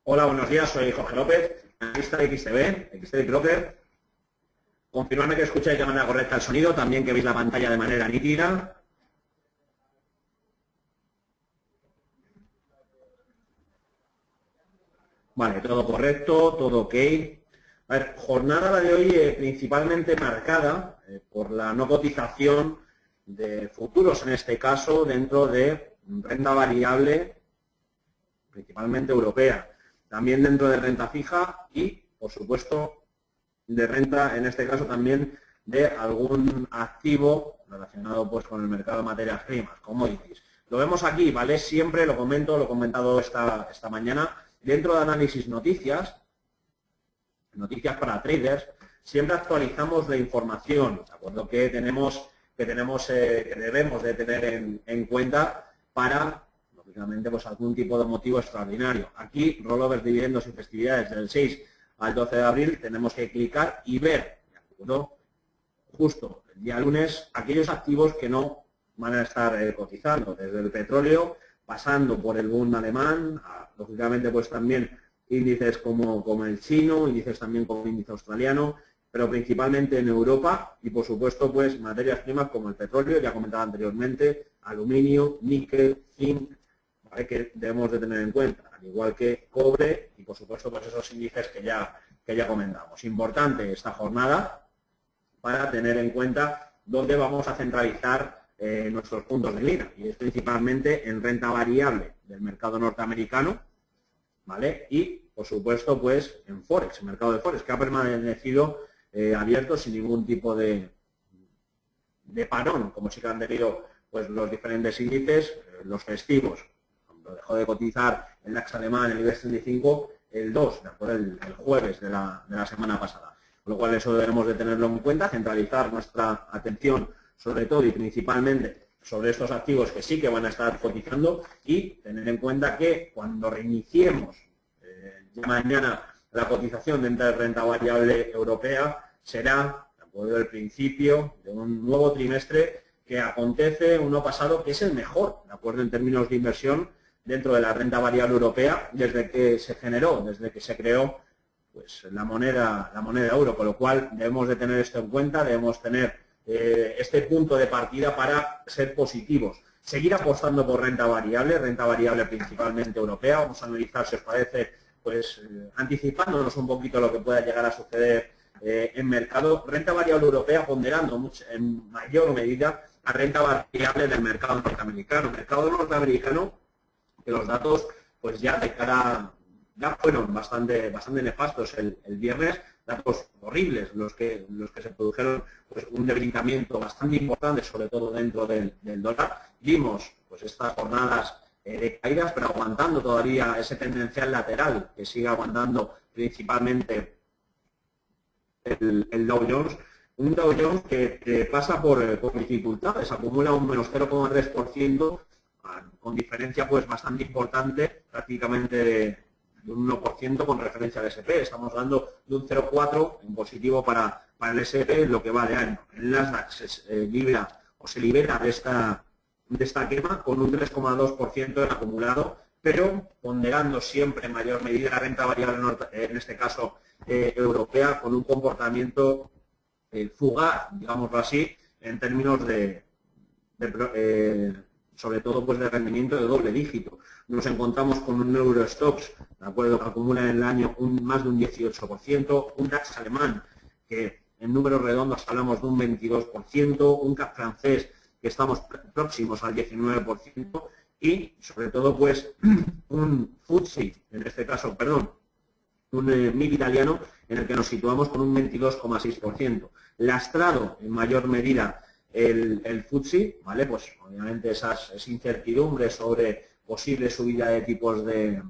Hola, buenos días, soy Jorge López, analista de XTB Broker. Confirmadme que escucháis de manera correcta el sonido, también que veis la pantalla de manera nítida. Vale, todo correcto, todo ok. A ver, jornada la de hoy principalmente marcada por la no cotización de futuros, en este caso, dentro de renta variable, principalmente europea. También dentro de renta fija y, por supuesto, de renta, en este caso también de algún activo relacionado pues con el mercado de materias primas, commodities. Lo vemos aquí, ¿vale? Siempre lo comento, lo he comentado esta mañana, dentro de análisis noticias para traders, siempre actualizamos la información, ¿de acuerdo? Que debemos de tener en cuenta para, lógicamente, pues algún tipo de motivo extraordinario. Aquí, rollovers, dividendos y festividades del 6 al 12 de abril, tenemos que clicar y ver, ¿de acuerdo? Justo el día lunes, aquellos activos que no van a estar cotizando, desde el petróleo, pasando por el boom alemán, lógicamente pues también índices como el chino, índices también como el índice australiano, pero principalmente en Europa y por supuesto pues materias primas como el petróleo, ya comentaba anteriormente, aluminio, níquel, zinc, ¿vale? Que debemos de tener en cuenta, al igual que cobre y por supuesto pues esos índices que ya comentamos. Importante esta jornada para tener en cuenta dónde vamos a centralizar nuestros puntos de mira, y es principalmente en renta variable del mercado norteamericano, ¿vale? Y, por supuesto, pues en Forex, el mercado de Forex, que ha permanecido abierto sin ningún tipo de parón, como sí que han tenido pues los diferentes índices, los festivos. Lo dejó de cotizar el DAX alemán, el IBEX 35, el 2, ¿de acuerdo? El jueves de la semana pasada. Con lo cual eso debemos de tenerlo en cuenta, centralizar nuestra atención sobre todo y principalmente sobre estos activos que sí que van a estar cotizando y tener en cuenta que cuando reiniciemos mañana la cotización dentro de renta variable europea será, de acuerdo, el principio de un nuevo trimestre que acontece uno pasado que es el mejor, de acuerdo, en términos de inversión dentro de la renta variable europea desde que se generó, desde que se creó pues la moneda euro, con lo cual debemos de tener esto en cuenta, debemos tener este punto de partida para ser positivos. Seguir apostando por renta variable principalmente europea. Vamos a analizar, si os parece, pues anticipándonos un poquito lo que pueda llegar a suceder en mercado. Renta variable europea ponderando en mayor medida a renta variable del mercado norteamericano. Mercado norteamericano, que los datos pues ya de cara ya fueron bastante nefastos el viernes, datos horribles los que se produjeron, pues un debilitamiento bastante importante, sobre todo dentro del dólar. Vimos pues estas jornadas de caídas, pero aguantando todavía ese tendencial lateral que sigue aguantando principalmente el Dow Jones. Un Dow Jones que pasa por dificultades, acumula un menos 0,3%, con diferencia pues bastante importante, prácticamente de un 1% con referencia al S&P. Estamos hablando de un 0,4 en positivo para el S&P en lo que va de año. El Nasdaq se libera de esta quema con un 3,2% en acumulado, pero ponderando siempre en mayor medida la renta variable, en este caso europea, con un comportamiento fugaz, digámoslo así, en términos sobre todo pues de rendimiento de doble dígito. Nos encontramos con un Eurostoxx, de acuerdo, que acumula en el año más de un 18%, un DAX alemán que en números redondos hablamos de un 22%, un CAC francés que estamos próximos al 19% y sobre todo pues un FTSE, en este caso, perdón, un MIB italiano en el que nos situamos con un 22,6%. Lastrado en mayor medida el FTSE, ¿vale? Pues obviamente esa incertidumbre sobre posible subida de tipos de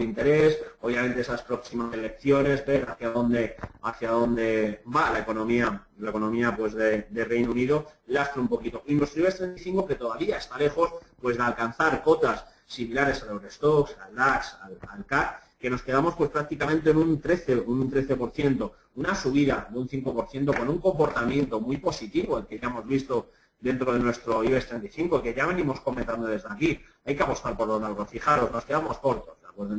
interés, obviamente esas próximas elecciones, ver hacia dónde va la economía pues de Reino Unido, lastra un poquito. Y nuestro IBEX 35 que todavía está lejos pues de alcanzar cotas similares al Eurostoxx, al DAX, al CAC, que nos quedamos pues prácticamente en un 13%, una subida de un 5% con un comportamiento muy positivo, el que ya hemos visto dentro de nuestro IBEX 35, que ya venimos comentando desde aquí. Hay que apostar por lo largo. Fijaros, nos quedamos cortos, ¿de acuerdo?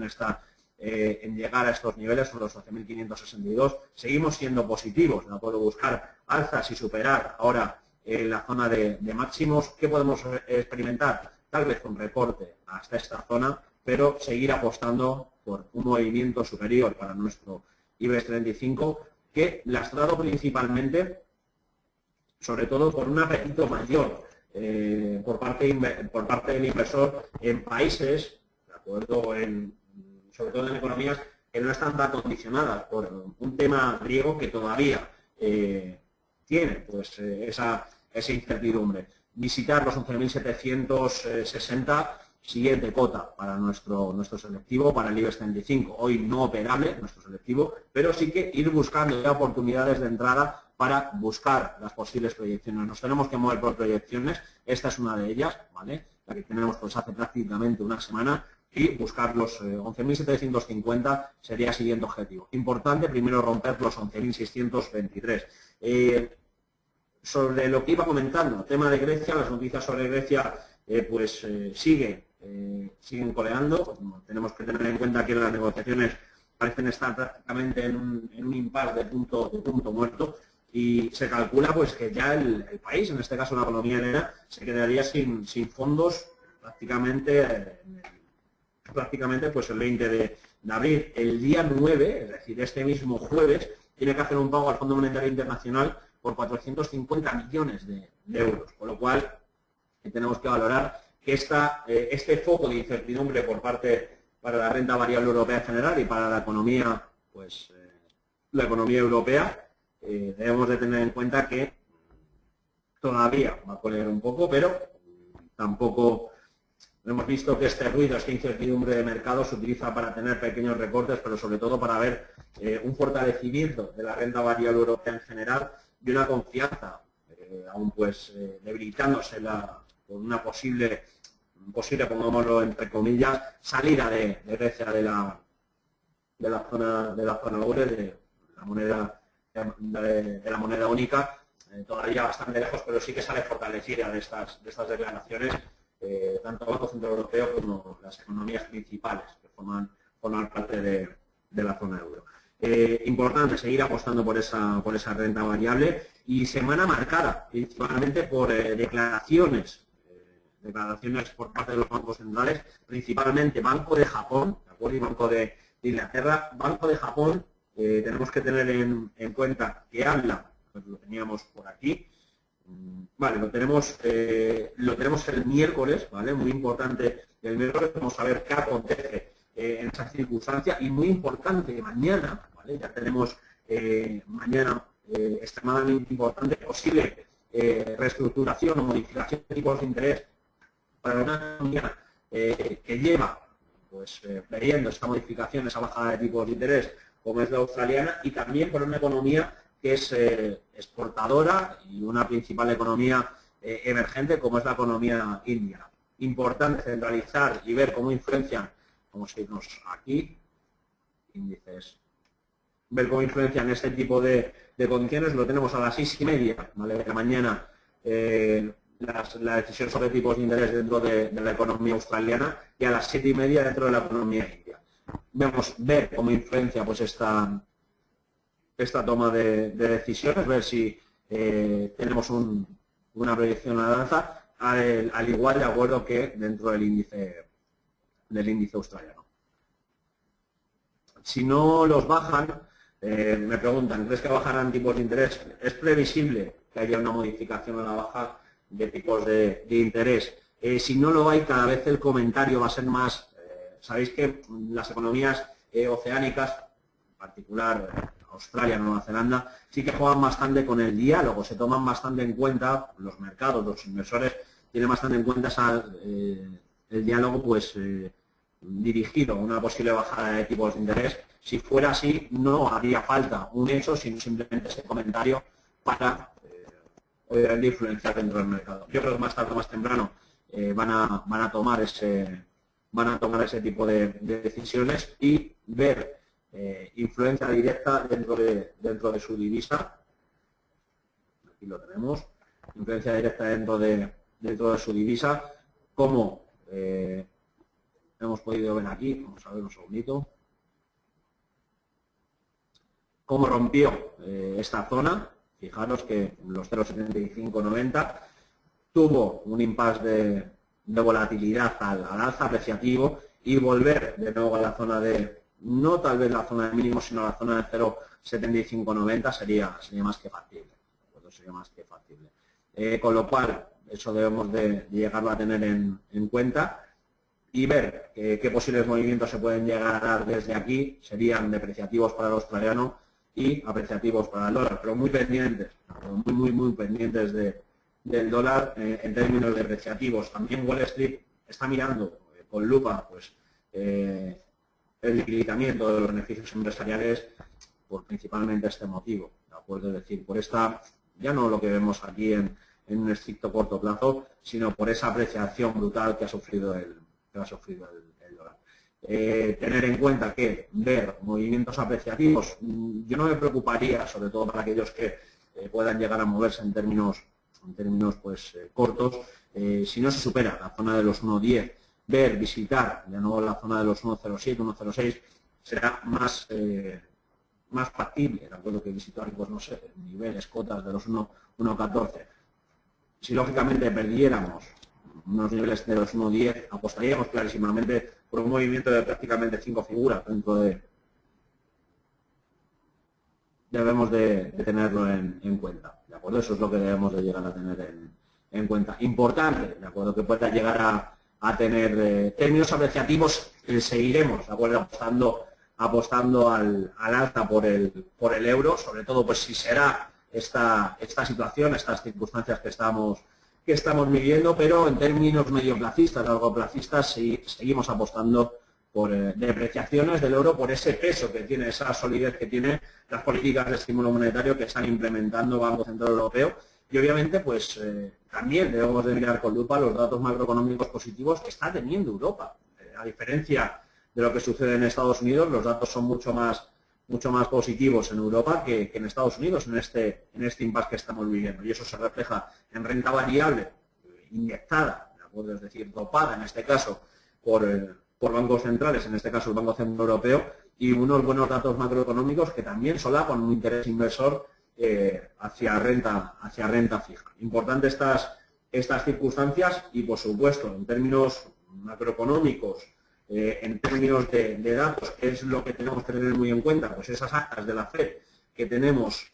en llegar a estos niveles, sobre los 12.562. Seguimos siendo positivos, ¿de acuerdo? Buscar alzas y superar ahora la zona de máximos. ¿Qué podemos experimentar? Tal vez un recorte hasta esta zona, pero seguir apostando por un movimiento superior para nuestro IBEX 35, que lastrado principalmente, sobre todo por un apetito mayor por parte del inversor en países, ¿de acuerdo? Sobre todo en economías que no están tan condicionadas por un tema griego que todavía tiene pues esa incertidumbre. Visitar los 11.760, siguiente cota para nuestro selectivo, para el IBEX 35. Hoy no operable nuestro selectivo, pero sí que ir buscando ya oportunidades de entrada para buscar las posibles proyecciones. Nos tenemos que mover por proyecciones, esta es una de ellas, ¿vale? La que tenemos pues hace prácticamente una semana, y buscar los 11.750 sería el siguiente objetivo. Importante, primero romper los 11.623. Sobre lo que iba comentando, tema de Grecia, las noticias sobre Grecia siguen coleando. Tenemos que tener en cuenta que las negociaciones parecen estar prácticamente en un impasse de punto muerto, y se calcula pues que ya el país, en este caso la economía helena, se quedaría sin fondos prácticamente pues el 20 de abril. El día 9, es decir, este mismo jueves, tiene que hacer un pago al Fondo Monetario Internacional por 450 millones de euros, con lo cual tenemos que valorar que este foco de incertidumbre por parte para la renta variable europea en general y para la economía, la economía europea, debemos de tener en cuenta que todavía va a colear un poco, pero tampoco hemos visto que este ruido, esta incertidumbre de mercado se utiliza para tener pequeños recortes, pero sobre todo para ver un fortalecimiento de la renta variable europea en general y una confianza aún debilitándose por una posible, pongámoslo entre comillas, salida de Grecia de la zona euro, de la moneda única, todavía bastante lejos, pero sí que sale fortalecida de estas declaraciones, tanto el Banco Central Europeo como las economías principales que forman parte de la zona euro. Importante seguir apostando por esa renta variable, y semana marcada principalmente por declaraciones por parte de los bancos centrales, principalmente Banco de Japón, ¿de acuerdo? Y Banco de Inglaterra. Banco de Japón, tenemos que tener en cuenta que habla, pues lo teníamos por aquí, vale, lo tenemos el miércoles, ¿vale? Muy importante, el miércoles vamos a ver qué acontece en esa circunstancia, y muy importante mañana, ¿vale? Ya tenemos mañana extremadamente importante, posible reestructuración o modificación de tipos de interés para una economía que lleva previendo esta modificación, esa bajada de tipos de interés, como es la australiana, y también por una economía que es exportadora y una principal economía emergente, como es la economía india. Importante centralizar y ver cómo influencian, vamos a irnos aquí, índices, ver cómo influencian este tipo de condiciones. Lo tenemos a las 6:30, ¿vale?, de la mañana, la decisión sobre tipos de interés dentro de la economía australiana, y a las 7:30 dentro de la economía india. Ver cómo influencia pues esta toma de decisiones, ver si tenemos una proyección a la alza, al igual de acuerdo que dentro del índice australiano. Si no los bajan, me preguntan, ¿crees que bajarán tipos de interés? Es previsible que haya una modificación a la baja de tipos de interés. Si no lo hay, cada vez el comentario va a ser más. Sabéis que las economías oceánicas, en particular Australia, Nueva Zelanda, sí que juegan bastante con el diálogo, se toman bastante en cuenta, los mercados, los inversores tienen bastante en cuenta el diálogo dirigido a una posible bajada de tipos de interés. Si fuera así, no haría falta un hecho, sino simplemente ese comentario para de influenciar dentro del mercado. Yo creo que más tarde o más temprano van a tomar ese tipo de decisiones y ver influencia directa dentro de su divisa. Aquí lo tenemos, influencia directa dentro de su divisa, como hemos podido ver aquí. Vamos a ver un segundito. cómo rompió esta zona. Fijaros que los 0,7590 tuvo un impasse de volatilidad al alza apreciativo y volver de nuevo a la zona de, no tal vez la zona de mínimos, sino la zona de 0,7590 sería más que factible. Sería más que factible. Con lo cual, eso debemos de llegarlo a tener en cuenta y ver qué posibles movimientos se pueden llegar a dar desde aquí. Serían depreciativos para el australiano y apreciativos para el dólar, pero muy pendientes, muy pendientes del dólar en términos depreciativos. También Wall Street está mirando con lupa pues, el debilitamiento de los beneficios empresariales por principalmente este motivo, ¿de acuerdo? Es decir, por esta, ya no lo que vemos aquí en un estricto corto plazo, sino por esa apreciación brutal que ha sufrido el dólar. Tener en cuenta que ver movimientos apreciativos, yo no me preocuparía, sobre todo para aquellos que puedan llegar a moverse en términos pues, cortos, si no se supera la zona de los 1.10, visitar de nuevo la zona de los 1.07, 1.06, será más factible, de acuerdo, que visitar, pues no sé, niveles, cotas de los 1.14. Si lógicamente perdiéramos unos niveles de los 1.10, apostaríamos clarísimamente por un movimiento de prácticamente 5 figuras dentro de... Debemos de tenerlo en cuenta, ¿de acuerdo? Eso es lo que debemos de llegar a tener en cuenta. Importante, ¿de acuerdo? Que pueda llegar a tener términos apreciativos, seguiremos, ¿de acuerdo? Apostando al alza por el euro, sobre todo pues si será esta situación, estas circunstancias que estamos viviendo, pero en términos medioplacistas, largoplacistas, seguimos apostando por depreciaciones del euro, por ese peso que tiene, esa solidez que tiene las políticas de estímulo monetario que están implementando el Banco Central Europeo. Y obviamente pues también debemos de mirar con lupa los datos macroeconómicos positivos que está teniendo Europa. A diferencia de lo que sucede en Estados Unidos, los datos son mucho más positivos en Europa que en Estados Unidos en este impasse que estamos viviendo. Y eso se refleja en renta variable inyectada, ¿de acuerdo? Es decir, dopada en este caso por bancos centrales, en este caso el Banco Central Europeo, y unos buenos datos macroeconómicos que también solapan un interés inversor hacia renta fija. Importante estas circunstancias y, por supuesto, en términos macroeconómicos, en términos de datos, que es lo que tenemos que tener muy en cuenta, pues esas actas de la FED que tenemos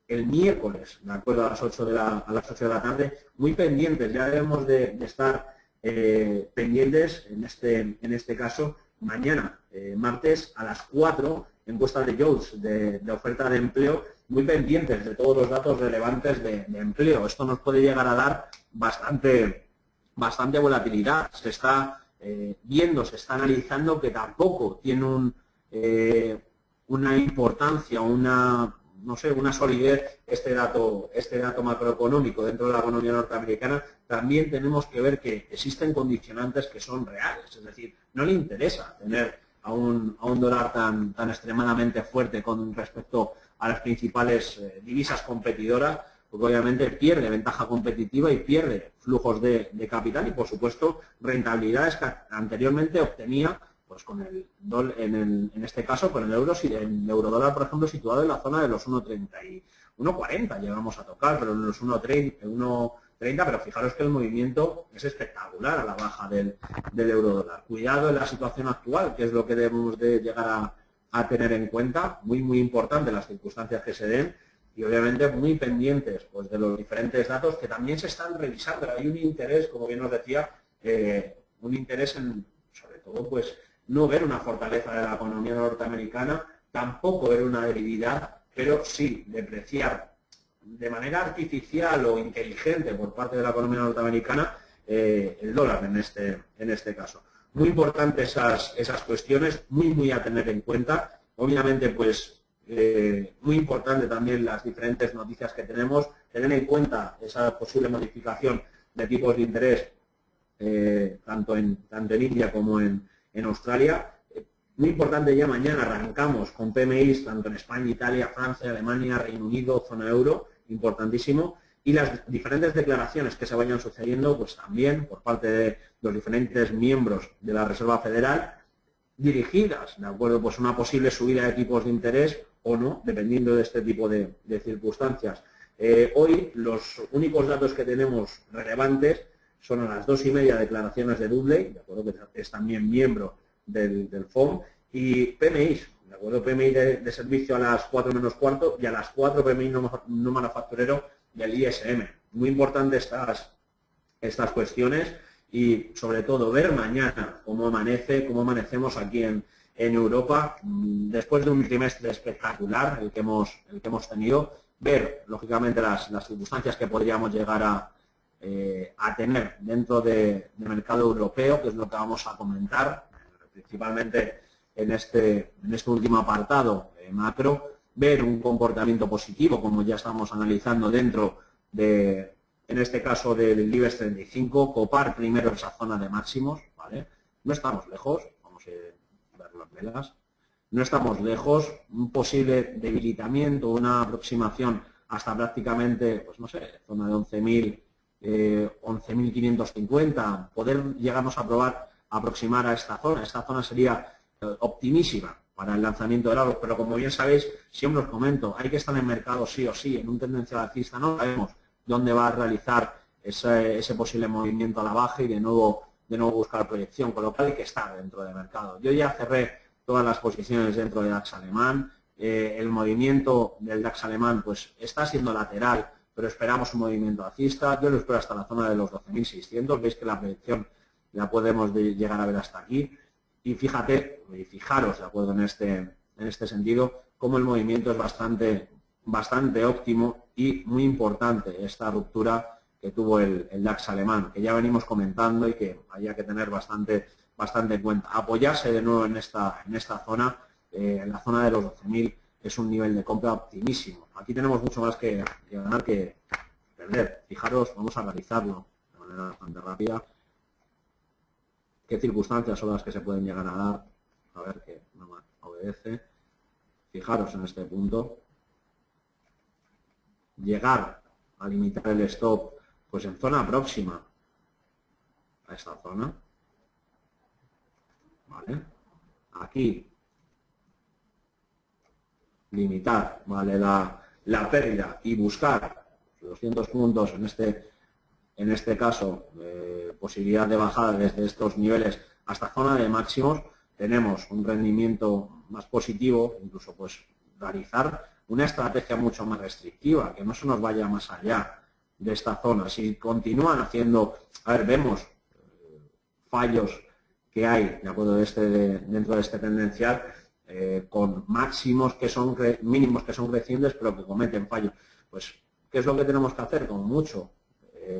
el miércoles, de acuerdo, a las 8 de la tarde, muy pendientes. Ya debemos de estar pendientes, en este caso, mañana, martes, a las 4, encuesta de Jobs de oferta de empleo, muy pendientes de todos los datos relevantes de empleo. Esto nos puede llegar a dar bastante volatilidad. Se está viendo, se está analizando que tampoco tiene una importancia, una solidez este dato macroeconómico dentro de la economía norteamericana. También tenemos que ver que existen condicionantes que son reales, es decir, no le interesa tener a un dólar tan extremadamente fuerte con respecto a las principales divisas competidoras, porque obviamente pierde ventaja competitiva y pierde flujos de capital y, por supuesto, rentabilidades que anteriormente obtenía pues con en este caso con el euro, y el eurodólar, por ejemplo, situado en la zona de los 1.30 y 1.40 llegamos a tocar, pero en los 1.30, pero fijaros que el movimiento es espectacular a la baja del eurodólar. Cuidado en la situación actual, que es lo que debemos de llegar a tener en cuenta, muy importante las circunstancias que se den, y obviamente muy pendientes pues, de los diferentes datos que también se están revisando. Hay un interés, como bien nos decía, un interés en, sobre todo, pues no ver una fortaleza de la economía norteamericana, tampoco ver una debilidad, pero sí depreciar de manera artificial o inteligente por parte de la economía norteamericana el dólar en este caso. Muy importantes esas cuestiones, muy a tener en cuenta. Obviamente, pues muy importante también las diferentes noticias que tenemos, tener en cuenta esa posible modificación de tipos de interés tanto en India como en Australia. Muy importante, ya mañana arrancamos con PMIs tanto en España, Italia, Francia, Alemania, Reino Unido, zona euro, importantísimo, y las diferentes declaraciones que se vayan sucediendo, pues también por parte de los diferentes miembros de la Reserva Federal, dirigidas, ¿de acuerdo? Pues una posible subida de tipos de interés o no, dependiendo de este tipo de circunstancias. Hoy los únicos datos que tenemos relevantes son a las 2:30 declaraciones de Dudley, ¿de acuerdo? Que es también miembro del FOM, y PMI, ¿de acuerdo? PMI de servicio a las 4 menos cuarto y a las 4 PMI no manufacturero del ISM. Muy importante estas cuestiones y sobre todo ver mañana cómo amanecemos aquí en Europa, después de un trimestre espectacular el que hemos tenido, ver lógicamente las circunstancias que podríamos llegar a tener dentro del mercado europeo, que es lo que vamos a comentar, principalmente en este último apartado macro, ver un comportamiento positivo, como ya estamos analizando dentro de, en este caso del IBEX 35, copar primero esa zona de máximos, ¿vale? No estamos lejos, vamos a ver las velas, no estamos lejos, un posible debilitamiento, una aproximación hasta prácticamente, pues no sé, zona de 11.550, poder llegarnos a aproximar a esta zona sería optimísima para el lanzamiento de largos, pero como bien sabéis, siempre os comento, hay que estar en mercado sí o sí, en un tendencial alcista no sabemos dónde va a realizar ese posible movimiento a la baja y de nuevo buscar proyección, con lo cual hay que estar dentro del mercado. Yo ya cerré todas las posiciones dentro del DAX alemán, el movimiento del DAX alemán pues está siendo lateral, pero esperamos un movimiento alcista, yo lo espero hasta la zona de los 12.600, veis que la proyección la podemos llegar a ver hasta aquí. Y fijaros, de acuerdo, en este sentido, cómo el movimiento es bastante óptimo y muy importante esta ruptura que tuvo el DAX alemán, que ya venimos comentando y que haya que tener bastante en cuenta. Apoyarse de nuevo en esta zona, en la zona de los 12.000, es un nivel de compra optimísimo. Aquí tenemos mucho más que ganar que perder. Fijaros, vamos a analizarlo de manera bastante rápida. ¿Qué circunstancias son las que se pueden llegar a dar? A ver que no me obedece. Fijaros en este punto. Llegar a limitar el stop pues en zona próxima a esta zona. ¿Vale? Aquí limitar, ¿vale? la pérdida y buscar 200 puntos en este caso, posibilidad de bajada desde estos niveles hasta zona de máximos, tenemos un rendimiento más positivo, incluso pues realizar una estrategia mucho más restrictiva, que no se nos vaya más allá de esta zona. Si continúan haciendo, vemos fallos que hay, de acuerdo, dentro de este tendencial, con máximos que son mínimos que son crecientes, pero que cometen fallos. Pues, ¿qué es lo que tenemos que hacer? Como mucho,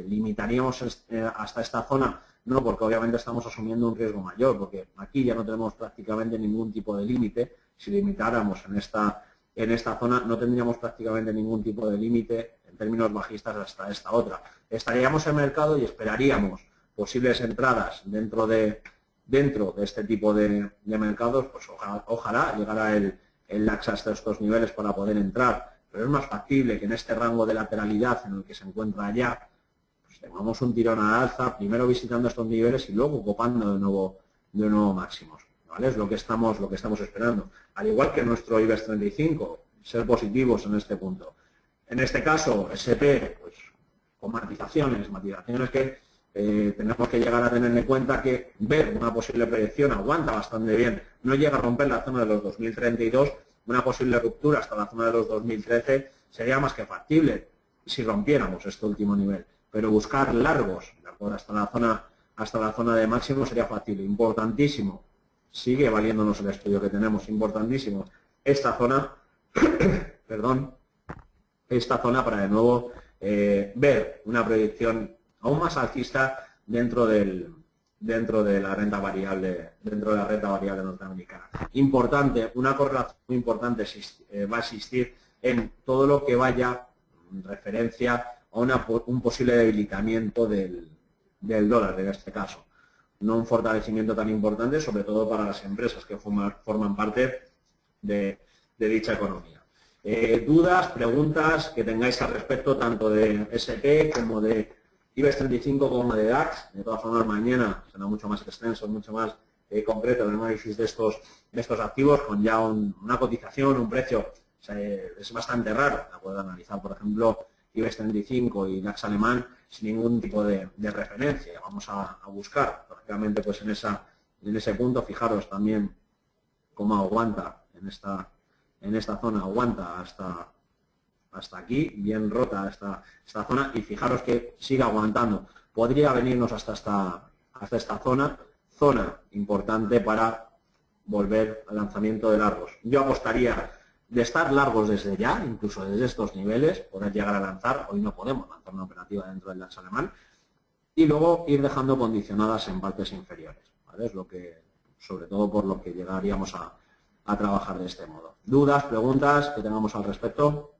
limitaríamos hasta esta zona, no, porque obviamente estamos asumiendo un riesgo mayor, porque aquí ya no tenemos prácticamente ningún tipo de límite. Si limitáramos en esta zona, no tendríamos prácticamente ningún tipo de límite en términos bajistas hasta esta otra. Estaríamos en mercado y esperaríamos posibles entradas dentro de este tipo de mercados, pues ojalá llegara el DAX hasta estos niveles para poder entrar, pero es más factible que en este rango de lateralidad en el que se encuentra ya, pues tengamos un tirón a alza, primero visitando estos niveles y luego copando de nuevo máximos, ¿vale? Es lo que estamos esperando. Al igual que nuestro IBEX 35, ser positivos en este punto. En este caso, SP, pues con matizaciones que tenemos que llegar a tener en cuenta que ver una posible proyección aguanta bastante bien, no llega a romper la zona de los 2032, una posible ruptura hasta la zona de los 2013 sería más que factible si rompiéramos este último nivel, pero buscar largos, ¿de acuerdo? hasta la zona de máximo sería factible. Importantísimo, sigue valiéndonos el estudio que tenemos, importantísimo esta zona perdón, esta zona para de nuevo ver una proyección aún más alcista dentro de la renta variable norteamericana. Importante, una correlación muy importante va a existir en todo lo que vaya en referencia a un posible debilitamiento del dólar en este caso. No un fortalecimiento tan importante, sobre todo para las empresas que forman parte de dicha economía. Dudas, preguntas que tengáis al respecto tanto de SP como de IBEX 35 como de DAX. De todas formas, mañana será mucho más extenso, mucho más concreto de análisis de estos activos con ya una cotización, un precio. O sea, es bastante raro, ¿de acuerdo? Analizar, por ejemplo, IBEX 35 y DAX alemán sin ningún tipo de referencia. Vamos a buscar, lógicamente, pues en ese punto, fijaros también cómo aguanta en esta zona, aguanta hasta aquí, bien rota esta zona, y fijaros que sigue aguantando. Podría venirnos hasta esta zona importante para volver al lanzamiento de largos. Yo apostaría de estar largos desde ya, incluso desde estos niveles, poder llegar a lanzar. Hoy no podemos lanzar una operativa dentro del DAX alemán, y luego ir dejando condicionadas en partes inferiores, ¿vale? Es lo que, sobre todo por lo que llegaríamos a trabajar de este modo. ¿Dudas, preguntas que tengamos al respecto?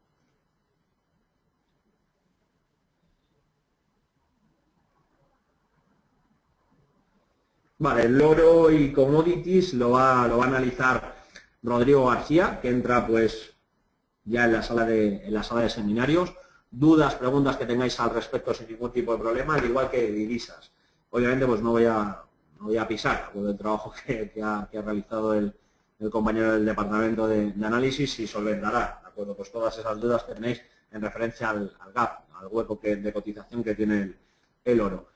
Vale, el oro y commodities lo va a analizar Rodrigo García, que entra pues ya en la sala de seminarios. Dudas, preguntas que tengáis al respecto sin ningún tipo de problema, al igual que divisas. Obviamente pues no voy a pisar el trabajo que ha realizado el compañero del departamento de análisis y solventará, ¿de acuerdo? Pues todas esas dudas que tenéis en referencia al gap, al hueco de cotización que tiene el oro.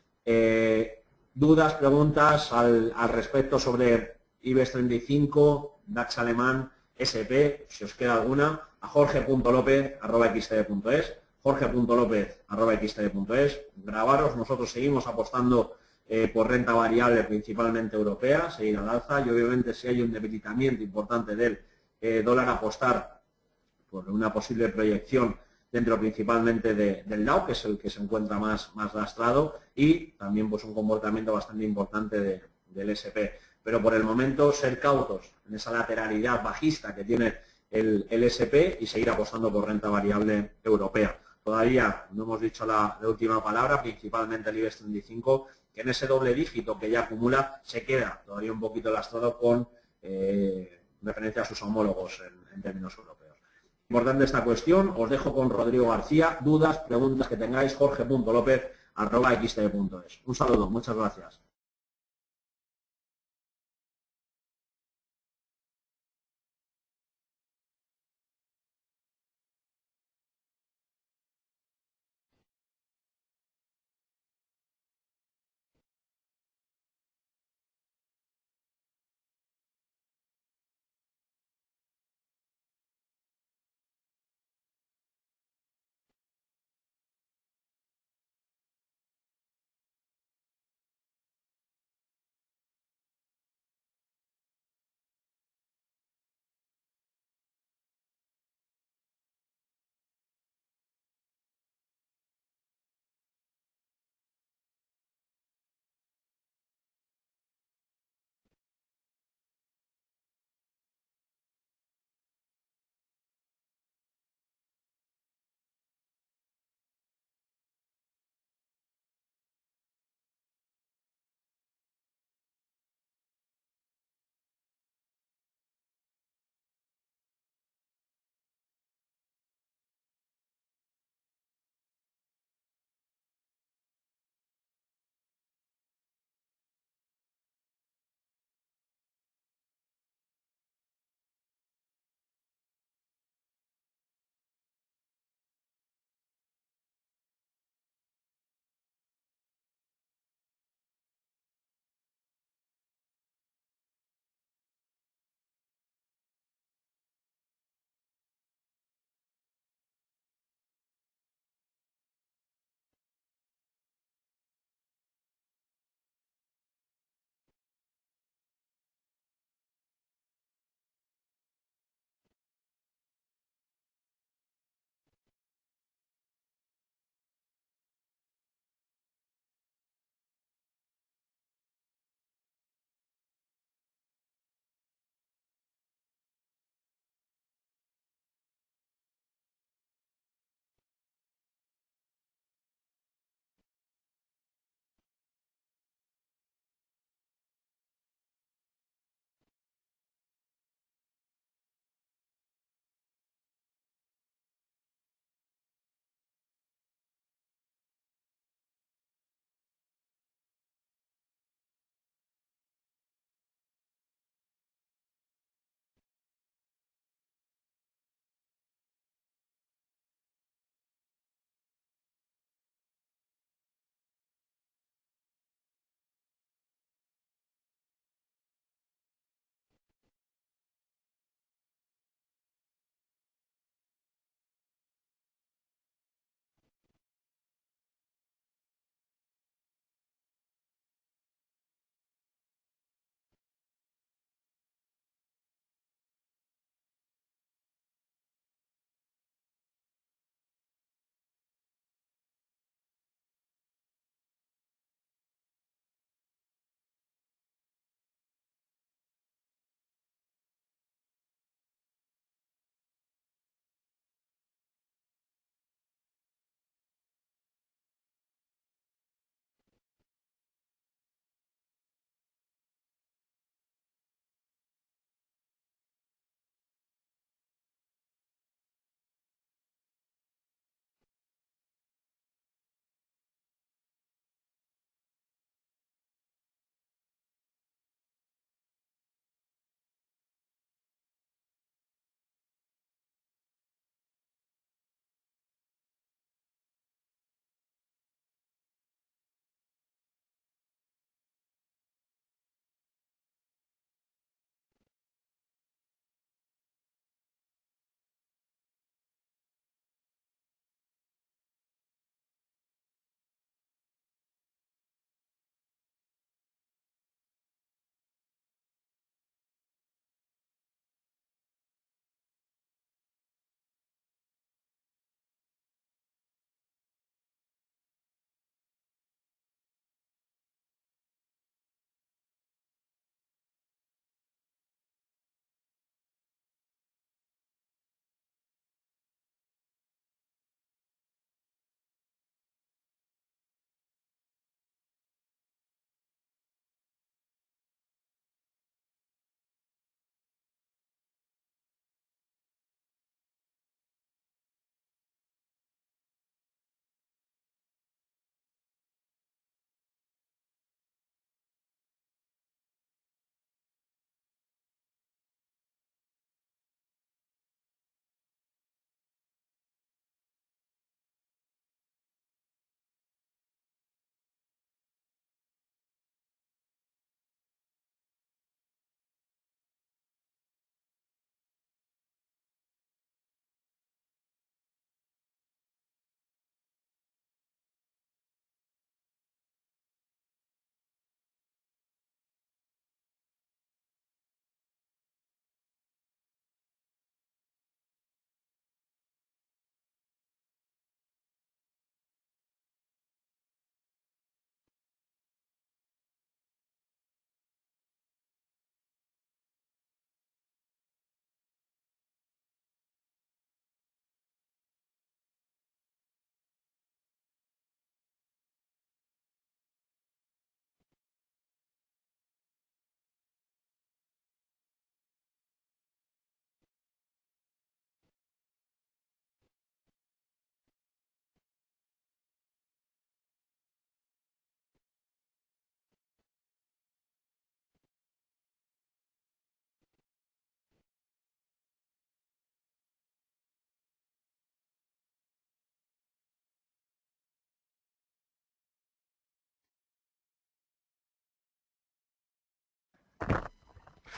Dudas, preguntas al respecto sobre IBEX 35, DAX alemán, SP, si os queda alguna, a jorge.lopez@xtb.es, jorge.lopez@xtb.es. Grabaros, nosotros seguimos apostando por renta variable principalmente europea, seguir al alza, y obviamente si hay un debilitamiento importante del dólar, apostar por una posible proyección dentro principalmente del Dow, que es el que se encuentra más lastrado, y también pues un comportamiento bastante importante del SP. Pero por el momento ser cautos en esa lateralidad bajista que tiene el SP y seguir apostando por renta variable europea. Todavía no hemos dicho la última palabra, principalmente el IBEX 35, que en ese doble dígito que ya acumula se queda todavía un poquito lastrado con referencia a sus homólogos en términos europeos. Importante esta cuestión, os dejo con Rodrigo García. Dudas, preguntas que tengáis, jorge.lopez@xtb.es. Un saludo, muchas gracias.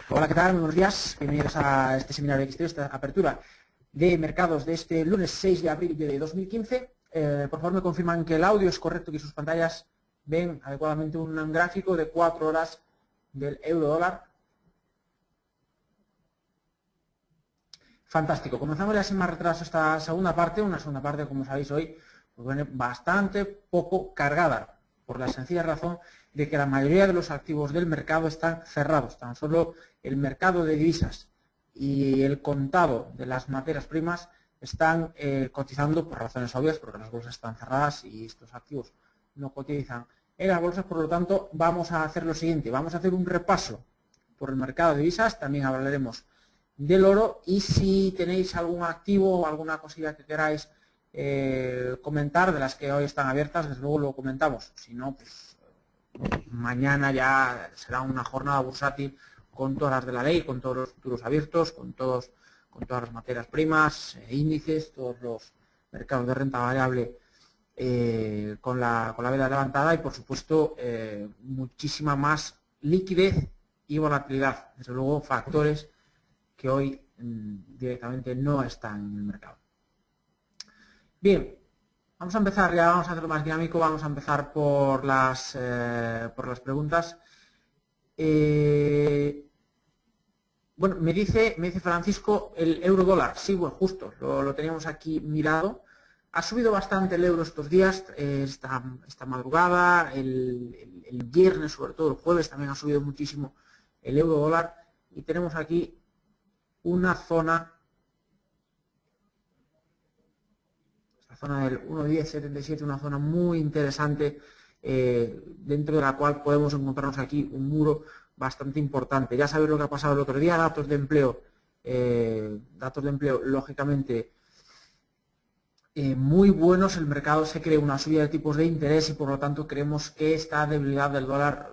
Hola, ¿qué tal? Muy buenos días. Bienvenidos a este seminario de XTO, esta apertura de mercados de este lunes 6 de abril de 2015. Por favor, me confirman que el audio es correcto, que sus pantallas ven adecuadamente un gráfico de 4 horas del euro dólar. Fantástico. Comenzamos ya sin más retraso esta segunda parte, una segunda parte, como sabéis hoy, pues viene bastante poco cargada, por la sencilla razón de que la mayoría de los activos del mercado están cerrados. Tan solo el mercado de divisas y el contado de las materias primas están cotizando por razones obvias, porque las bolsas están cerradas y estos activos no cotizan en las bolsas. Por lo tanto, vamos a hacer lo siguiente, vamos a hacer un repaso por el mercado de divisas, también hablaremos del oro, y si tenéis algún activo o alguna cosilla que queráis comentar de las que hoy están abiertas, desde luego lo comentamos. Si no, pues mañana ya será una jornada bursátil con todas las de la ley, con todos los futuros abiertos, con todas las materias primas, índices, todos los mercados de renta variable con la vela levantada y, por supuesto, muchísima más liquidez y volatilidad. Desde luego, factores que hoy directamente no están en el mercado. Bien, vamos a empezar, ya vamos a hacerlo más dinámico, vamos a empezar por las preguntas. Bueno, me dice Francisco el euro dólar. Sí, bueno, justo, lo teníamos aquí mirado. Ha subido bastante el euro estos días, esta madrugada, el viernes, sobre todo el jueves, también ha subido muchísimo el euro dólar. Y tenemos aquí una zona, esta zona del 1.1077, una zona muy interesante, dentro de la cual podemos encontrarnos aquí un muro bastante importante. Ya sabéis lo que ha pasado el otro día, datos de empleo lógicamente muy buenos, el mercado se cree una subida de tipos de interés y por lo tanto creemos que esta debilidad del dólar,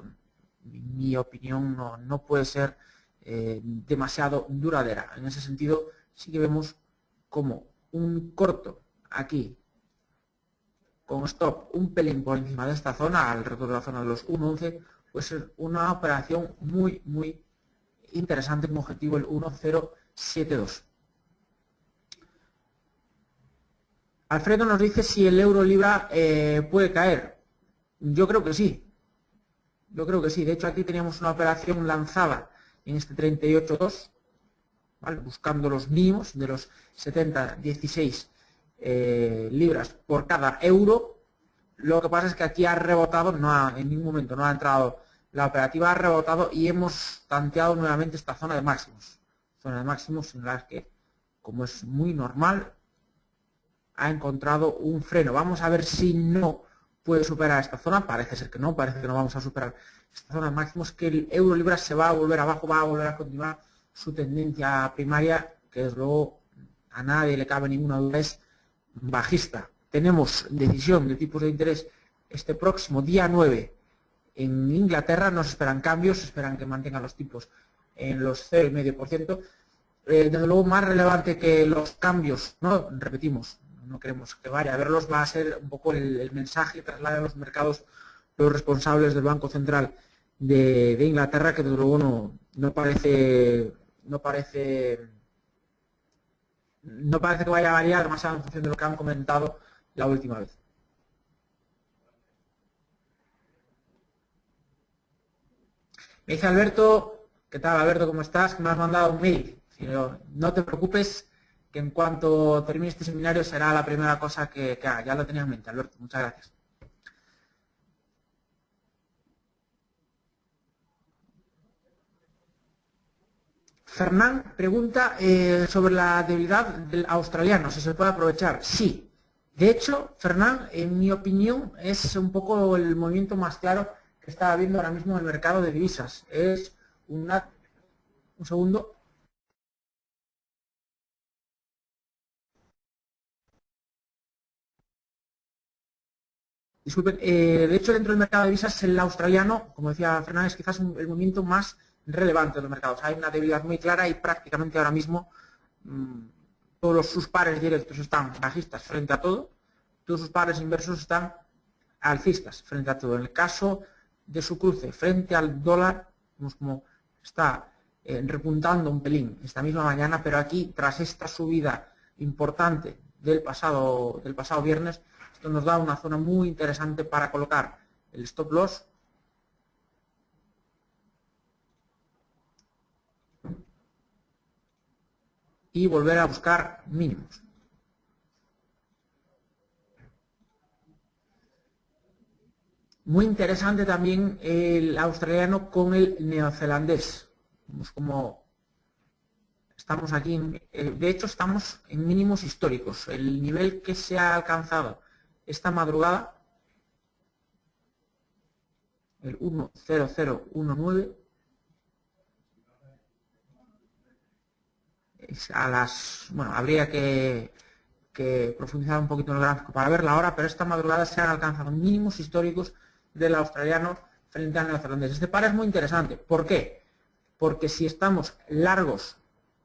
en mi opinión, no puede ser demasiado duradera. En ese sentido, sí que vemos como un corto aquí con stop un pelín por encima de esta zona, alrededor de la zona de los 1.11, puede ser una operación muy interesante con objetivo el 1.072. Alfredo nos dice si el euro libra puede caer. Yo creo que sí. Yo creo que sí. De hecho, aquí teníamos una operación lanzada en este 38.2, ¿vale? Buscando los mínimos de los 70,16 libras por cada euro. Lo que pasa es que aquí ha rebotado, en ningún momento no ha entrado la operativa, ha rebotado y hemos tanteado nuevamente esta zona de máximos. Zona de máximos en la que, como es muy normal, ha encontrado un freno. Vamos a ver si no puede superar esta zona. Parece ser que no, parece que no vamos a superar esta zona de máximos, que el euro libra se va a volver abajo, va a volver a continuar su tendencia primaria, que desde luego a nadie le cabe ninguna duda, es bajista. Tenemos decisión de tipos de interés este próximo día 9 en Inglaterra. No se esperan cambios, se esperan que mantengan los tipos en los 0,5%. Desde luego, más relevante que los cambios, ¿no? Repetimos, no queremos que vaya a verlos, va a ser un poco el mensaje que trasladen a los mercados los responsables del Banco Central de Inglaterra, que desde luego no parece que vaya a variar demasiado en función de lo que han comentado la última vez. Me dice Alberto, ¿qué tal Alberto? ¿Cómo estás? Que me has mandado un mail. No te preocupes, que en cuanto termine este seminario será la primera cosa que haga. Ya lo tenía en mente, Alberto. Muchas gracias. Fernán pregunta sobre la debilidad del australiano, si se puede aprovechar. Sí. De hecho, Fernán, en mi opinión, es un poco el movimiento más claro que está habiendo ahora mismo en el mercado de divisas. Es un segundo. Disculpen, de hecho, dentro del mercado de divisas, el australiano, como decía Fernández, quizás el movimiento más relevante de los mercados. Hay una debilidad muy clara y prácticamente ahora mismo todos sus pares directos están bajistas frente a todo, todos sus pares inversos están alcistas frente a todo. En el caso de su cruce frente al dólar, vemos como está repuntando un pelín esta misma mañana, pero aquí, tras esta subida importante del pasado viernes, esto nos da una zona muy interesante para colocar el stop loss y volver a buscar mínimos. Muy interesante también el australiano con el neozelandés. Vemos como estamos aquí, de hecho estamos en mínimos históricos. El nivel que se ha alcanzado esta madrugada, el 1.0019, es a las, bueno, habría que profundizar un poquito en el gráfico para ver la hora, pero esta madrugada se han alcanzado mínimos históricos del australiano frente al neozelandés. Este par es muy interesante. ¿Por qué? Porque si estamos largos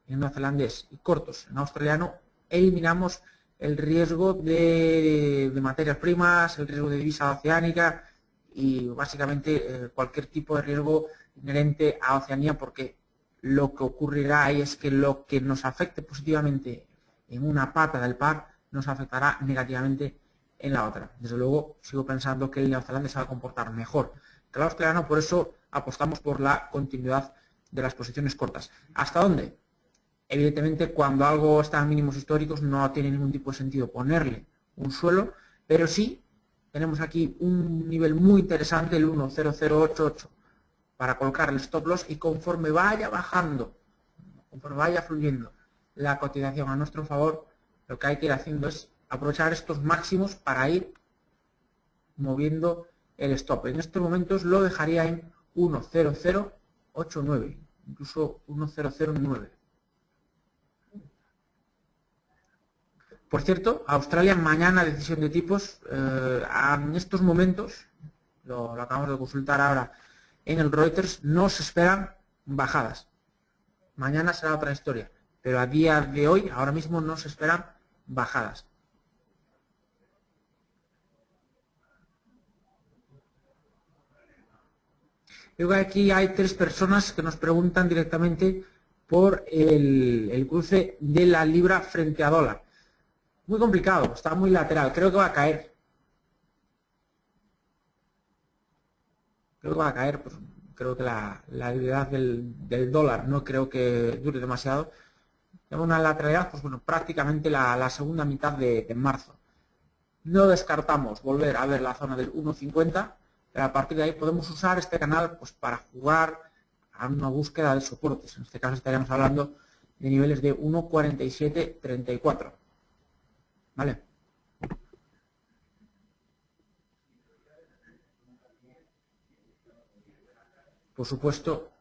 en neozelandés y cortos en australiano, eliminamos el riesgo de materias primas, el riesgo de divisa oceánica y básicamente cualquier tipo de riesgo inherente a Oceanía, porque lo que ocurrirá ahí es que lo que nos afecte positivamente en una pata del par nos afectará negativamente en la otra. Desde luego, sigo pensando que el neozelandés se va a comportar mejor que el australiano, por eso apostamos por la continuidad de las posiciones cortas. ¿Hasta dónde? Evidentemente, cuando algo está en mínimos históricos no tiene ningún tipo de sentido ponerle un suelo, pero sí tenemos aquí un nivel muy interesante, el 1.0088, para colocar el stop loss, y conforme vaya bajando, conforme vaya fluyendo la cotización a nuestro favor, lo que hay que ir haciendo es aprovechar estos máximos para ir moviendo el stop. En estos momentos lo dejaría en 1.0089, incluso 1.009. Por cierto, Australia mañana decisión de tipos. En estos momentos, lo acabamos de consultar ahora en el Reuters, no se esperan bajadas. Mañana será otra historia, pero a día de hoy, ahora mismo, no se esperan bajadas. Luego aquí hay 3 personas que nos preguntan directamente por el cruce de la libra frente a dólar. Muy complicado, está muy lateral, creo que va a caer. Pues creo que la debilidad del dólar no creo que dure demasiado. Tenemos una lateralidad, pues bueno, prácticamente la segunda mitad de marzo. No descartamos volver a ver la zona del 1.50, pero a partir de ahí podemos usar este canal pues para jugar a una búsqueda de soportes. En este caso estaríamos hablando de niveles de 1.4734. ¿Vale? Por supuesto,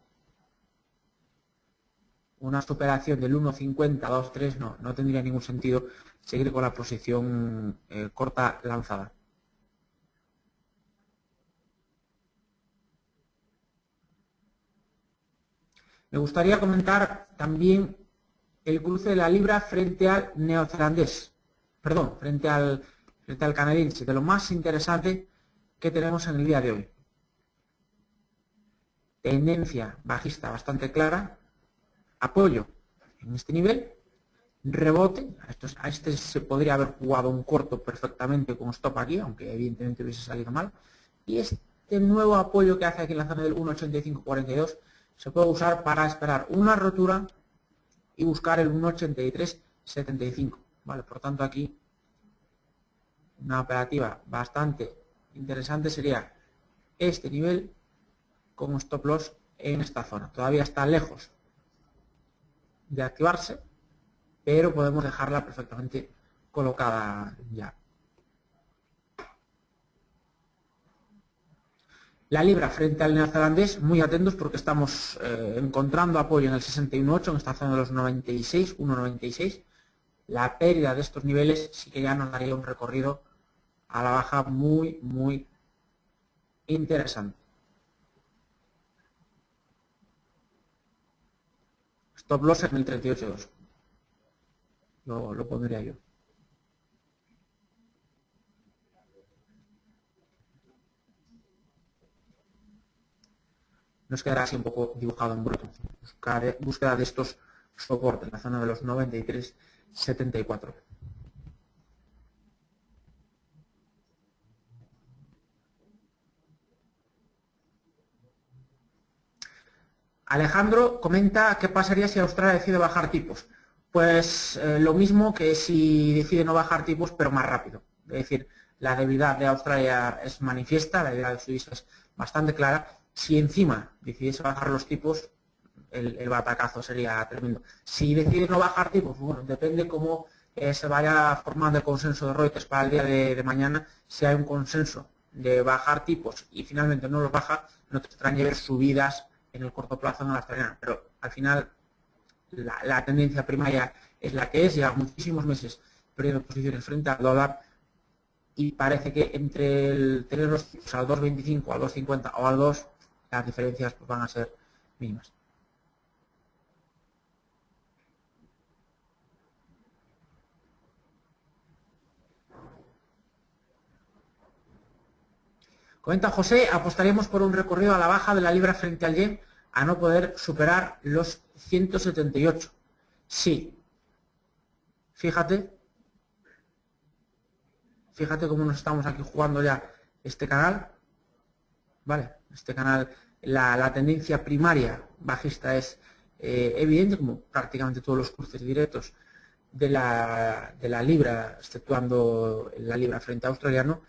una superación del 1.50, 2.3 no tendría ningún sentido seguir con la posición corta lanzada. Me gustaría comentar también el cruce de la libra frente al neozelandés, perdón, frente al canadiense, de lo más interesante que tenemos en el día de hoy. Tendencia bajista bastante clara, apoyo en este nivel, rebote, a este se podría haber jugado un corto perfectamente con stop aquí, aunque evidentemente hubiese salido mal, y este nuevo apoyo que hace aquí en la zona del 1.8542 se puede usar para esperar una rotura y buscar el 1.8375, ¿vale? Por tanto, aquí una operativa bastante interesante sería este nivel con un stop loss en esta zona. Todavía está lejos de activarse, pero podemos dejarla perfectamente colocada ya. La libra frente al neozelandés, muy atentos porque estamos encontrando apoyo en el 61.8, en esta zona de los 96, 1.96. La pérdida de estos niveles sí que ya nos daría un recorrido a la baja muy, muy interesante. Stop loss en el 38.2. Lo pondría yo. nos quedará así un poco dibujado en bruto. Búsqueda de estos soportes, la zona de los 93,74. Alejandro comenta qué pasaría si Australia decide bajar tipos. Pues lo mismo que si decide no bajar tipos, pero más rápido. Es decir, la debilidad de Australia es manifiesta, la debilidad de su divisa es bastante clara. Si encima decidiese bajar los tipos, el batacazo sería tremendo. Si decide no bajar tipos, bueno, depende cómo se vaya formando el consenso de Reuters para el día de mañana. Si hay un consenso de bajar tipos y finalmente no los baja, no te extrañe ver subidas en el corto plazo en la australiana, pero al final la tendencia primaria es la que es, lleva muchísimos meses perdiendo posiciones frente al dólar y parece que entre el tener los tipos al 2.25, al 2.50 o al 2, las diferencias pues, van a ser mínimas. Comenta José, apostaríamos por un recorrido a la baja de la libra frente al yen a no poder superar los 178. Sí. Fíjate cómo nos estamos aquí jugando ya este canal. Vale, este canal, la tendencia primaria bajista es evidente, como prácticamente todos los cruces directos de la libra, exceptuando la libra frente a australiano,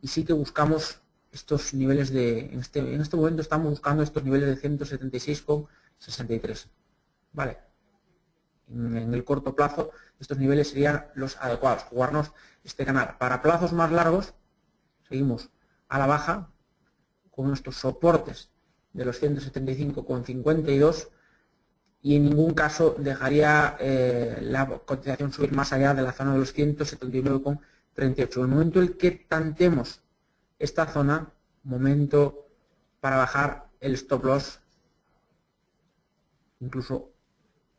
y sí que buscamos estos niveles en este momento estamos buscando estos niveles de 176,63. Vale. En el corto plazo, estos niveles serían los adecuados. Jugarnos este canal. Para plazos más largos, seguimos a la baja con estos soportes de los 175,52 y en ningún caso dejaría la cotización subir más allá de la zona de los 179,38. En el momento en el que tantemos esta zona, momento para bajar el stop loss incluso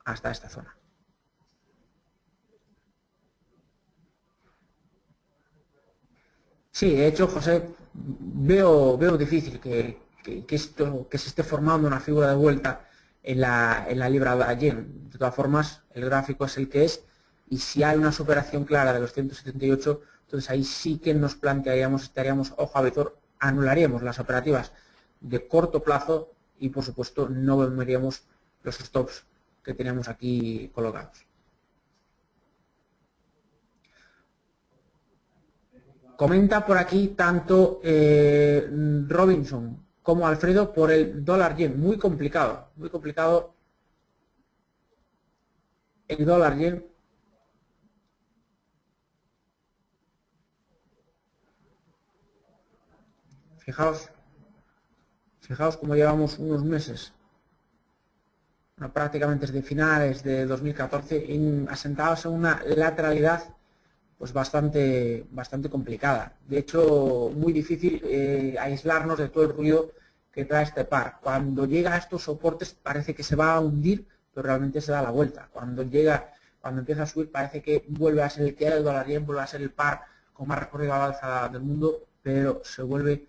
hasta esta zona. Sí, de hecho, José, veo difícil que se esté formando una figura de vuelta en la libra yen. De todas formas, el gráfico es el que es y si hay una superación clara de los 178, entonces ahí sí que nos plantearíamos, estaríamos ojo a visor, anularíamos las operativas de corto plazo y por supuesto no venderíamos los stops que tenemos aquí colocados. Comenta por aquí tanto Robinson como Alfredo por el dólar yen. Muy complicado el dólar yen. Fijaos cómo llevamos unos meses, bueno, prácticamente desde finales de 2014, asentados en una lateralidad pues bastante complicada. De hecho, muy difícil aislarnos de todo el ruido que trae este par. Cuando llega a estos soportes parece que se va a hundir, pero realmente se da la vuelta. Cuando empieza a subir parece que vuelve a ser el que era el dólar yen, vuelve a ser el par con más recorrido al alza del mundo, pero se vuelve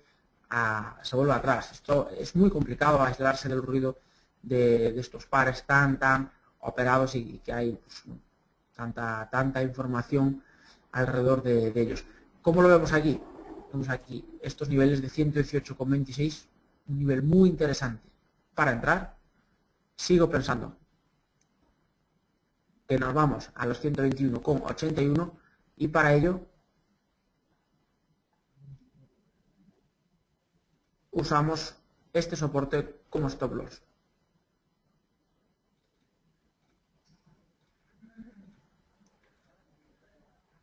atrás. Esto es muy complicado aislarse del ruido de estos pares tan operados y que hay pues, tanta información alrededor de ellos. ¿Cómo lo vemos aquí? Vemos aquí estos niveles de 118,26, un nivel muy interesante para entrar. Sigo pensando que nos vamos a los 121,81 y para ello usamos este soporte como stop loss.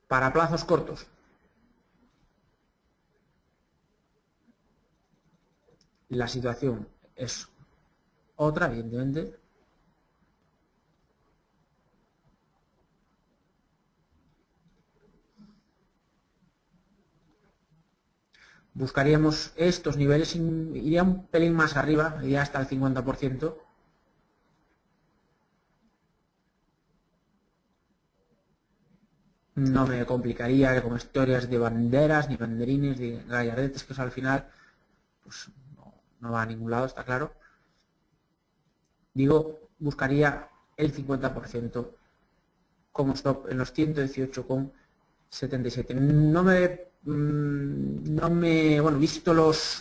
Para plazos cortos, la situación es otra, evidentemente. Buscaríamos estos niveles, iría un pelín más arriba, iría hasta el 50%. No me complicaría con historias de banderas, ni banderines, ni gallardetes, que eso al final pues, no va a ningún lado, está claro. digo, buscaría el 50% como stop en los 118,77. Bueno, visto los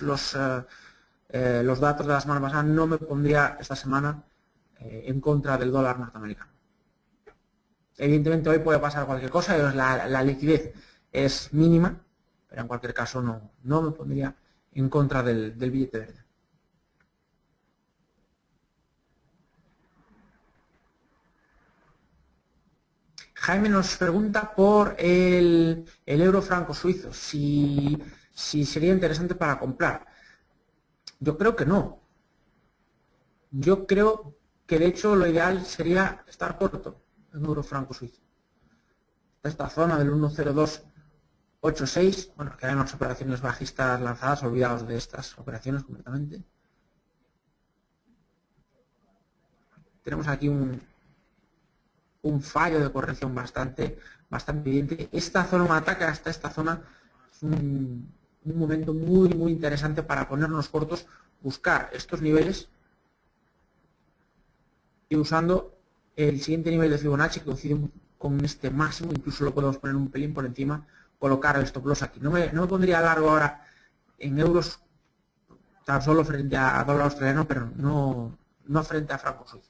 datos de la semana pasada, no me pondría esta semana en contra del dólar norteamericano. Evidentemente hoy puede pasar cualquier cosa, la liquidez es mínima, pero en cualquier caso no me pondría en contra del billete verde. Jaime nos pregunta por el euro franco suizo, si sería interesante para comprar. Yo creo que no. Yo creo que de hecho lo ideal sería estar corto en euro franco suizo. Esta zona del 1,0286, bueno, que hay unas operaciones bajistas lanzadas, olvidados de estas operaciones completamente. Tenemos aquí un fallo de corrección bastante evidente. Esta zona, un ataque hasta esta zona, es un momento muy interesante para ponernos cortos, buscar estos niveles y usando el siguiente nivel de Fibonacci que coincide con este máximo, incluso lo podemos poner un pelín por encima, colocar el stop loss aquí. No me pondría largo ahora en euros, tan solo frente a dólar australiano, pero no frente a franco suizo.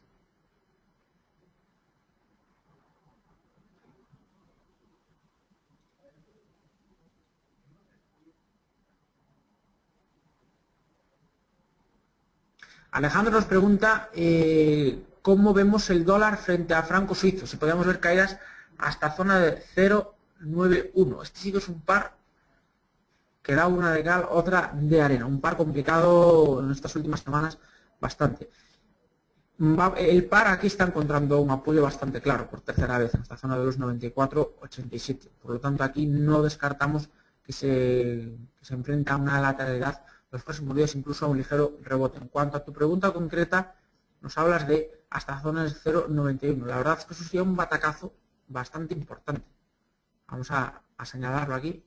Alejandro nos pregunta cómo vemos el dólar frente a franco suizo, si podemos ver caídas hasta zona de 0,91. Este sí que es un par que da una de cal, otra de arena, un par complicado en estas últimas semanas bastante. El par aquí está encontrando un apoyo bastante claro por tercera vez en esta zona de los 94,87. Por lo tanto, aquí no descartamos que se enfrenta a una lateralidad los próximos días, incluso a un ligero rebote. En cuanto a tu pregunta concreta, nos hablas de hasta zonas de 0,91. La verdad es que eso sería un batacazo bastante importante. Vamos a señalarlo aquí.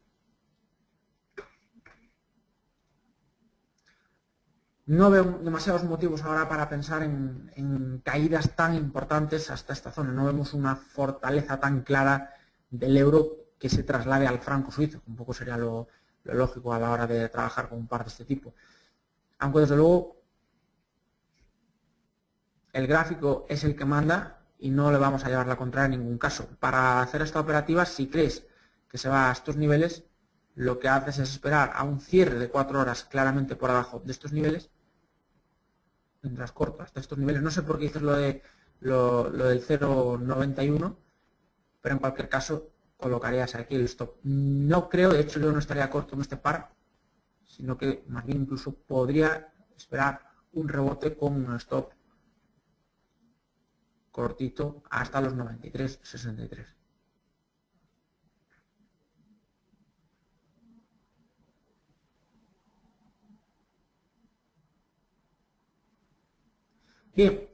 No veo demasiados motivos ahora para pensar en caídas tan importantes hasta esta zona. No vemos una fortaleza tan clara del euro que se traslade al franco suizo. Un poco sería lo lógico a la hora de trabajar con un par de este tipo. Aunque desde luego el gráfico es el que manda y no le vamos a llevar la contraria en ningún caso. Para hacer esta operativa, si crees que se va a estos niveles, lo que haces es esperar a un cierre de 4 horas claramente por abajo de estos niveles, mientras corto hasta estos niveles. No sé por qué dices lo del 0,91, pero en cualquier caso colocarías aquí el stop. No creo, de hecho yo no estaría corto en este par, sino que más bien incluso podría esperar un rebote con un stop cortito hasta los 93,63. Bien,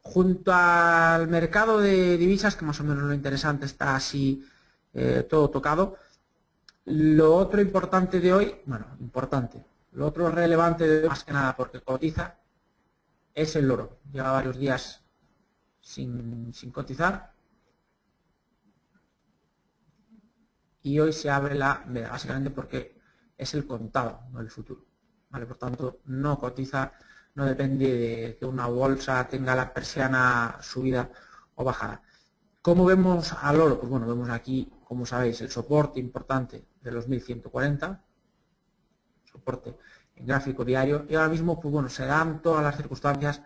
junto al mercado de divisas, que más o menos lo interesante está así todo tocado, lo otro importante de hoy, lo otro relevante de hoy, más que nada porque cotiza, es el oro. Lleva varios días sin cotizar y hoy se abre la veda, básicamente porque es el contado, no el futuro. ¿Vale? Por tanto, no cotiza. No depende de que una bolsa tenga la persiana subida o bajada. ¿Cómo vemos al oro? Pues bueno, vemos aquí, como sabéis, el soporte importante de los 1140, soporte en gráfico diario, y ahora mismo, pues bueno, se dan todas las circunstancias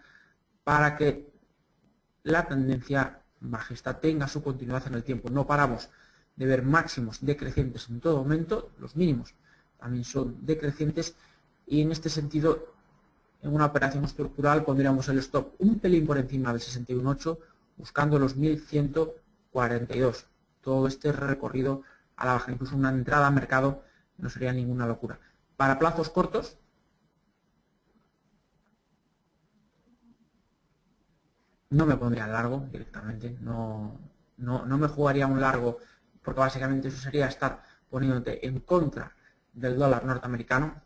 para que la tendencia bajista tenga su continuidad en el tiempo. No paramos de ver máximos decrecientes en todo momento, los mínimos también son decrecientes, y en este sentido, en una operación estructural pondríamos el stop un pelín por encima del 61.8, buscando los 1142. Todo este recorrido a la baja, incluso una entrada a mercado no sería ninguna locura. Para plazos cortos, no me pondría largo directamente, no me jugaría un largo, porque básicamente eso sería estar poniéndote en contra del dólar norteamericano,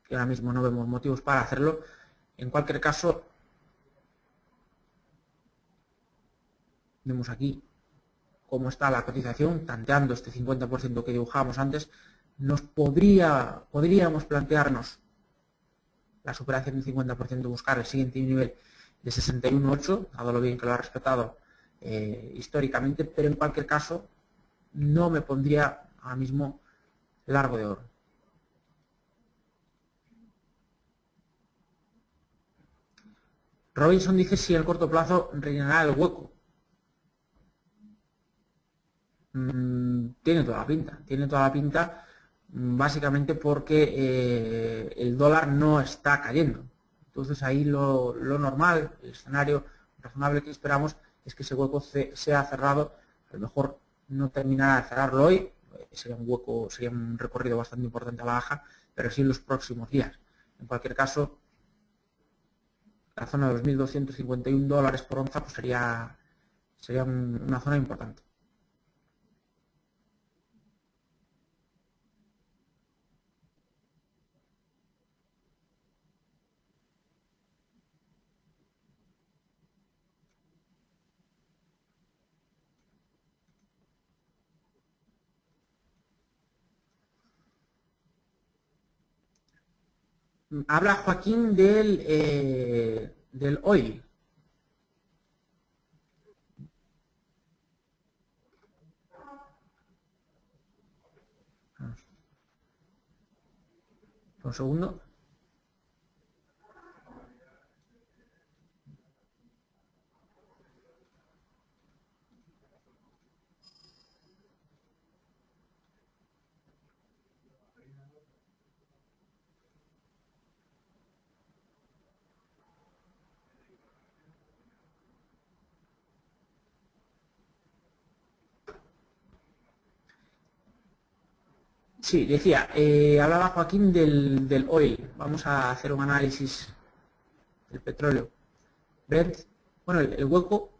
que ahora mismo no vemos motivos para hacerlo. En cualquier caso, Vemos aquí cómo está la cotización, tanteando este 50% que dibujábamos antes. Podríamos plantearnos la superación del 50%, buscar el siguiente nivel de 61.8, dado lo bien que lo ha respetado históricamente, pero en cualquier caso no me pondría ahora mismo largo de oro. Robinson dice si el corto plazo rellenará el hueco. Tiene toda la pinta, básicamente porque el dólar no está cayendo. Entonces ahí lo normal, el escenario razonable que esperamos es que ese hueco sea cerrado. A lo mejor no terminará de cerrarlo hoy, sería un recorrido bastante importante a la baja, pero sí en los próximos días. En cualquier caso, la zona de los $1.251 por onza pues sería una zona importante. Habla Joaquín del oil. Un segundo. Sí, decía, hablaba Joaquín del oil. Vamos a hacer un análisis del petróleo. Brent, bueno, el hueco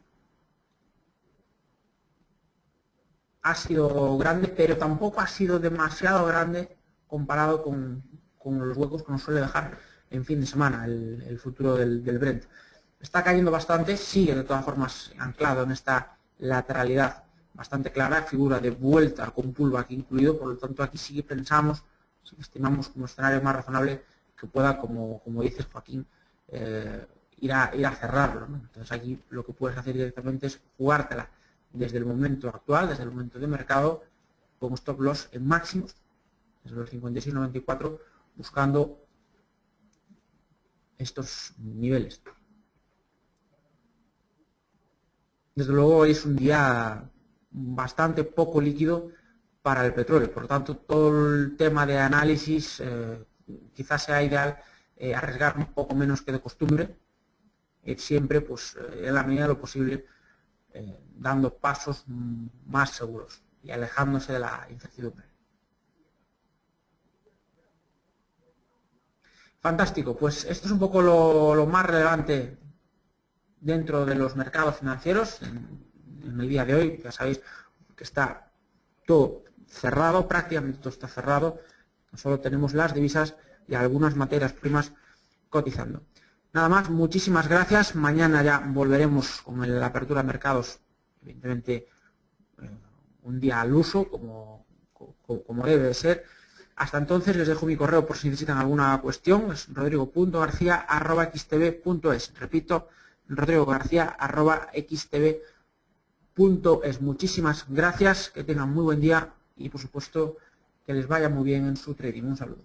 ha sido grande, pero tampoco ha sido demasiado grande comparado con los huecos que nos suele dejar en fin de semana el futuro del Brent. Está cayendo bastante, sigue de todas formas anclado en esta lateralidad bastante clara, figura de vuelta con pullback incluido, por lo tanto aquí sí que pensamos, sí que estimamos como escenario más razonable que pueda, como dice Joaquín, ir a cerrarlo, ¿no? Entonces aquí lo que puedes hacer directamente es jugártela desde el momento actual, desde el momento de mercado, con stop loss en máximos, desde los 56.94, buscando estos niveles. Desde luego hoy es un día bastante poco líquido para el petróleo, por lo tanto todo el tema de análisis quizás sea ideal arriesgar un poco menos que de costumbre, siempre pues en la medida de lo posible dando pasos más seguros y alejándose de la incertidumbre. Fantástico, pues esto es un poco lo más relevante dentro de los mercados financieros en el día de hoy. Ya sabéis que está todo cerrado, prácticamente todo está cerrado, solo tenemos las divisas y algunas materias primas cotizando. Nada más, muchísimas gracias. Mañana ya volveremos con la apertura de mercados, evidentemente un día al uso, como debe de ser. Hasta entonces les dejo mi correo por si necesitan alguna cuestión, es rodrigo.garcia@xtv.es. Repito, rodrigogarcia@xtv.es. Muchísimas gracias, que tengan muy buen día y por supuesto que les vaya muy bien en su trading. Un saludo.